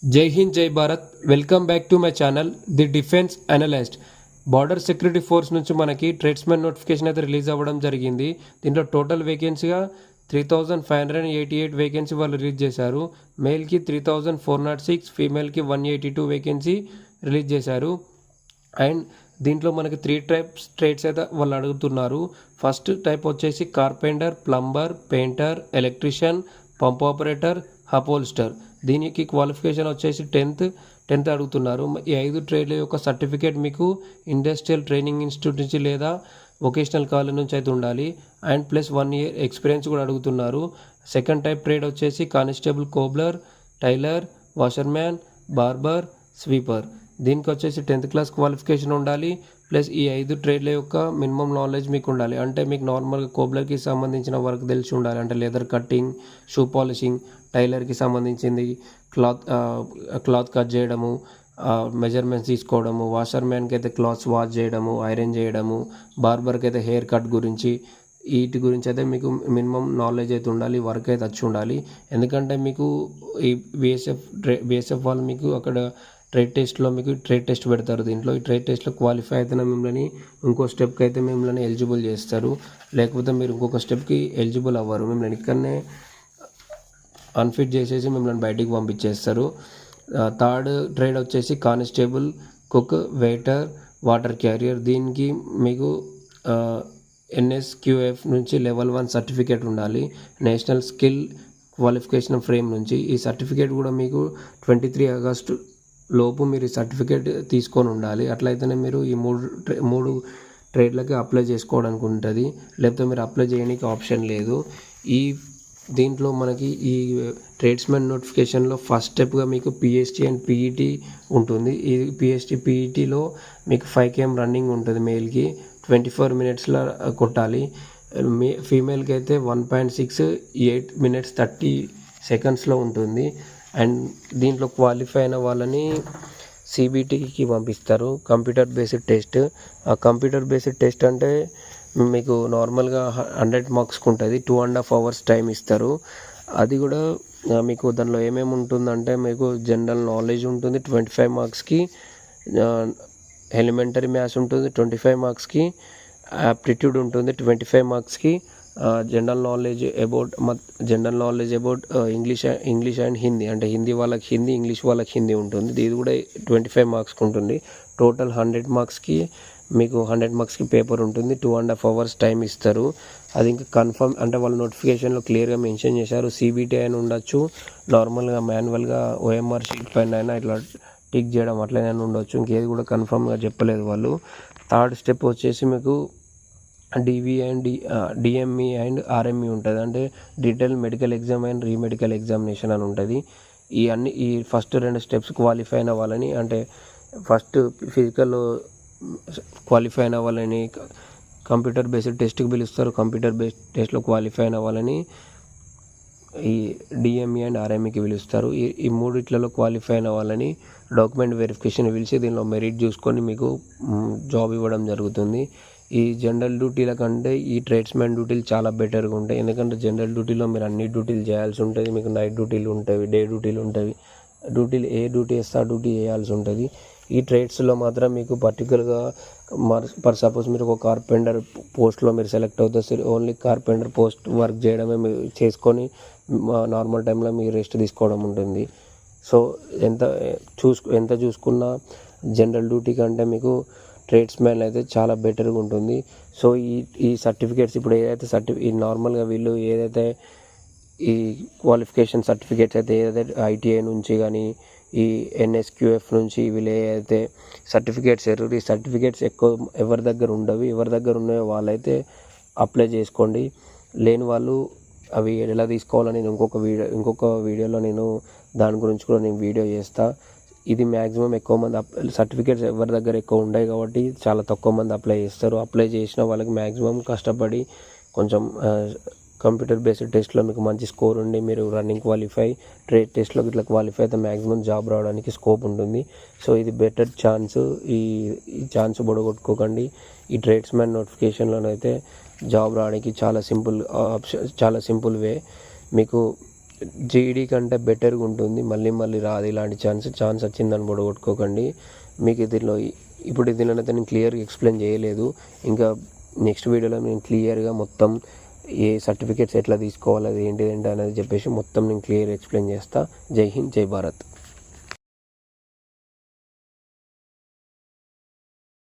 జై హింద్ జై Bharat. Welcome back to my channel the defence analyst. Border security force నుంచి మనకి ట్రేడ్స్మెన్ నోటిఫికేషన్ అయితే రిలీజ్ అవ్వడం జరిగింది. దీంట్లో టోటల్ వేకెన్సీగా 3588 వేకెన్సీ వాళ్ళు రిలీజ్ చేశారు. మేల్కి 3406, ఫీమేల్కి 182 వేకెన్సీ రిలీజ్ చేశారు. అండ్ దీంట్లో మనకి 3 టైప్స్ ట్రేడ్స్ అయితే వాళ్ళు అడుగుతున్నారు. ఫస్ట్ టైప్ వచ్చేసి carpenter, plumber, painter, electrician, pump operator, upholster. దీనికి క్వాలిఫికేషన్ వచ్చేసి 10th అడుగుతున్నారు. ఈ 5 ట్రేడ్ల యొక్క సర్టిఫికేట్ మీకు ఇండస్ట్రియల్ ట్రైనింగ్ ఇన్స్టిట్యూట్ నుంచి లేదా వొకేషనల్ కాలేజ్ నుంచి అయితే ఉండాలి. అండ్ ప్లస్ 1 year ఎక్స్పీరియన్స్ కూడా అడుగుతున్నారు. సెకండ్ టైప్ ట్రేడ్ వచ్చేసి constable, cobbler, tailor, washerman, barber, sweeper. దీనికి వచ్చేసి 10th క్లాస్ క్వాలిఫికేషన్ ఉండాలి. ప్లస్ ఈ 5 ట్రేడ్ల యొక్క మినిమం నాలెడ్జ్ మీకు ఉండాలి. అంటే మీకు నార్మల్గా కోబ్లర్కి సంబంధించిన వర్క్ తెలిసి ఉండాలి. అంటే లెదర్ కట్టింగ్, షూ పాలిషింగ్, టైలర్కి సంబంధించింది క్లాత్ కట్ చేయడము, మెజర్మెంట్స్ తీసుకోవడము, వాషర్మ్యాన్కి అయితే క్లాత్స్ వాష్ చేయడము, ఐరన్ చేయడము, బార్బర్కి అయితే హెయిర్ కట్ గురించి, వీటి గురించి అయితే మీకు మినిమం నాలెడ్జ్ అయితే ఉండాలి. వర్క్ అయితే వచ్చి ఉండాలి. ఎందుకంటే మీకు ఈ బిఎస్ఎఫ్ వాళ్ళు మీకు అక్కడ ట్రేడ్ టెస్ట్లో మీకు ట్రేడ్ టెస్ట్ పెడతారు. దీంట్లో ఈ ట్రేడ్ టెస్ట్లో క్వాలిఫై అయితేనే మిమ్మల్ని ఇంకో స్టెప్కి అయితే మిమ్మల్ని ఎలిజిబుల్ చేస్తారు. లేకపోతే మీరు ఇంకొక స్టెప్కి ఎలిజిబుల్ అవ్వరు. మిమ్మల్ని ఇక్కడనే అన్ఫిట్ చేసేసి మిమ్మల్ని బయటికి పంపించేస్తారు. థర్డ్ ట్రేడ్ వచ్చేసి constable, cook, waiter, water carrier. దీనికి మీకు NSQF నుంచి లెవెల్ 1 సర్టిఫికేట్ ఉండాలి. నేషనల్ స్కిల్ క్వాలిఫికేషన్ ఫ్రేమ్ నుంచి. ఈ సర్టిఫికేట్ కూడా మీకు 23 ఆగస్టు లోపు మీరు ఈ సర్టిఫికేట్ తీసుకొని ఉండాలి. అట్లయితేనే మీరు ఈ మూడు ట్రేడ్లకి అప్లై చేసుకోవడానికి ఉంటుంది. లేకపోతే మీరు అప్లై చేయడానికి ఆప్షన్ లేదు. దీంట్లో మనకి ఈ ట్రేడ్స్మెన్ నోటిఫికేషన్లో ఫస్ట్ స్టెప్గా మీకు PST అండ్ PET ఉంటుంది. ఈ PST PETలో మీకు 5 km రన్నింగ్ ఉంటుంది. మేల్కి 24 minutesలో కొట్టాలి. ఫీమేల్కి అయితే 1.68 minutes 30 secondsలో ఉంటుంది. అండ్ దీంట్లో క్వాలిఫై అయిన వాళ్ళని CBTకి పంపిస్తారు, కంప్యూటర్ బేస్డ్ టెస్ట్. ఆ కంప్యూటర్ బేస్డ్ టెస్ట్ అంటే మీకు నార్మల్గా 100 మార్క్స్కి ఉంటుంది. 2.5 hours టైం ఇస్తారు. అది కూడా మీకు దానిలో ఏమేమి ఉంటుందంటే మీకు జనరల్ నాలెడ్జ్ ఉంటుంది 25 మార్క్స్కి, ఎలిమెంటరీ మ్యాథ్స్ ఉంటుంది 25 మార్క్స్కి, యాప్టిట్యూడ్ ఉంటుంది 25 మార్క్స్కి, general knowledge about English and Hindi. అంటే హిందీ వాళ్ళకి హిందీ, ఇంగ్లీష్ వాళ్ళకి హిందీ ఉంటుంది. ఇది కూడా 25 మార్క్స్కి ఉంటుంది. టోటల్ 100 మార్క్స్కి మీకు 100 మార్క్స్కి పేపర్ ఉంటుంది. 2.5 hours టైం ఇస్తారు. అది ఇంకా కన్ఫర్మ్ అంటే వాళ్ళ నోటిఫికేషన్లో క్లియర్గా మెన్షన్ చేశారు. CBT అయినా ఉండొచ్చు, నార్మల్గా మాన్యువల్గా OMR షీట్ పైన అయినా ఇట్లా టిక్ చేయడం అట్లనే ఉండొచ్చు. ఇంకేది కూడా కన్ఫర్మ్గా చెప్పలేదు వాళ్ళు. థర్డ్ స్టెప్ వచ్చేసి మీకు DME అండ్ RME ఉంటుంది. అంటే detail medical exam and re-medical examination అని ఉంటుంది. ఈ ఫస్ట్ 2 స్టెప్స్ క్వాలిఫై అయిన వాళ్ళని, అంటే ఫస్ట్ ఫిజికల్ క్వాలిఫై అయిన వాళ్ళని కంప్యూటర్ బేస్డ్ టెస్ట్కి పిలుస్తారు. కంప్యూటర్ బేస్డ్ టెస్ట్లో క్వాలిఫై అయిన వాళ్ళని ఈ DME అండ్ RMEకి పిలుస్తారు. ఈ మూడిట్లలో క్వాలిఫై అయిన వాళ్ళని డాక్యుమెంట్ వెరిఫికేషన్ పిలిచి దీనిలో మెరిట్ చూసుకొని మీకు జాబ్ ఇవ్వడం జరుగుతుంది. ఈ జనరల్ డ్యూటీల కంటే ఈ ట్రేడ్స్మెన్ డ్యూటీలు చాలా బెటర్గా ఉంటాయి. ఎందుకంటే జనరల్ డ్యూటీలో మీరు అన్ని డ్యూటీలు చేయాల్సి ఉంటుంది. మీకు నైట్ డ్యూటీలు ఉంటాయి, డే డ్యూటీలు ఉంటాయి. ఏ డ్యూటీ వేస్తే ఆ డ్యూటీ చేయాల్సి ఉంటుంది. ఈ ట్రేడ్స్లో మాత్రం మీకు పర్టికులర్గా సపోజ్ మీరు ఒక కార్పెంటర్ పోస్ట్లో మీరు సెలెక్ట్ అవుతే ఓన్లీ కార్పెంటర్ పోస్ట్ వర్క్ చేయడమే మీరు చేసుకొని నార్మల్ టైంలో మీరు రెస్ట్ తీసుకోవడం ఉంటుంది. సో ఎంత చూసుకున్నా జనరల్ డ్యూటీ కంటే మీకు ట్రేడ్స్మెన్ అయితే చాలా బెటర్గా ఉంటుంది. సో ఈ సర్టిఫికేట్స్ ఇప్పుడు ఏదైతే ఈ నార్మల్గా వీళ్ళు ఏదైతే ఈ క్వాలిఫికేషన్ సర్టిఫికేట్స్ అయితే ఏదైతే ITI నుంచి కానీ ఈ NSQF నుంచి వీళ్ళు ఏదైతే సర్టిఫికేట్స్ ఈ సర్టిఫికేట్స్ ఎక్కువ ఎవరి దగ్గర ఉండవు. ఎవరి దగ్గర ఉన్నాయో వాళ్ళైతే అప్లై చేసుకోండి. లేని వాళ్ళు అవి ఎలా తీసుకోవాలని ఇంకొక వీడియోలో నేను దాని గురించి కూడా నేను వీడియో చేస్తా. ఇది మ్యాక్సిమం ఎక్కువ మంది సర్టిఫికేట్స్ ఎవరి దగ్గర ఎక్కువ ఉంటాయి కాబట్టి చాలా తక్కువ మంది అప్లై చేస్తారు. అప్లై చేసిన వాళ్ళకి మ్యాక్సిమం కష్టపడి కొంచెం కంప్యూటర్ బేస్డ్ టెస్ట్లో మీకు మంచి స్కోర్ ఉండి మీరు రన్నింగ్ క్వాలిఫై, ట్రేడ్ టెస్ట్లో ఇట్లా క్వాలిఫై అయితే మ్యాక్సిమం జాబ్ రావడానికి స్కోప్ ఉంటుంది. సో ఇది బెటర్ ఛాన్స్. ఈ ఛాన్స్ బొడగొట్టుకోకండి. ఈ ట్రేడ్స్మెన్ నోటిఫికేషన్లోనైతే జాబ్ రావడానికి చాలా సింపుల్ వే. మీకు జీడీ కంటే బెటర్గా ఉంటుంది. మళ్ళీ రాదు ఇలాంటి ఛాన్స్ వచ్చిందని పొడగొట్టుకోకండి. మీకు ఇప్పుడు దీనిలో అయితే నేను క్లియర్గా ఎక్స్ప్లెయిన్ చేయలేదు. ఇంకా నెక్స్ట్ వీడియోలో నేను క్లియర్గా మొత్తం ఏ సర్టిఫికేట్స్ ఎట్లా తీసుకోవాలి, అది ఏంటి అనేది చెప్పేసి మొత్తం నేను క్లియర్ ఎక్స్ప్లెయిన్ చేస్తా. జై హింద్, జై భారత్.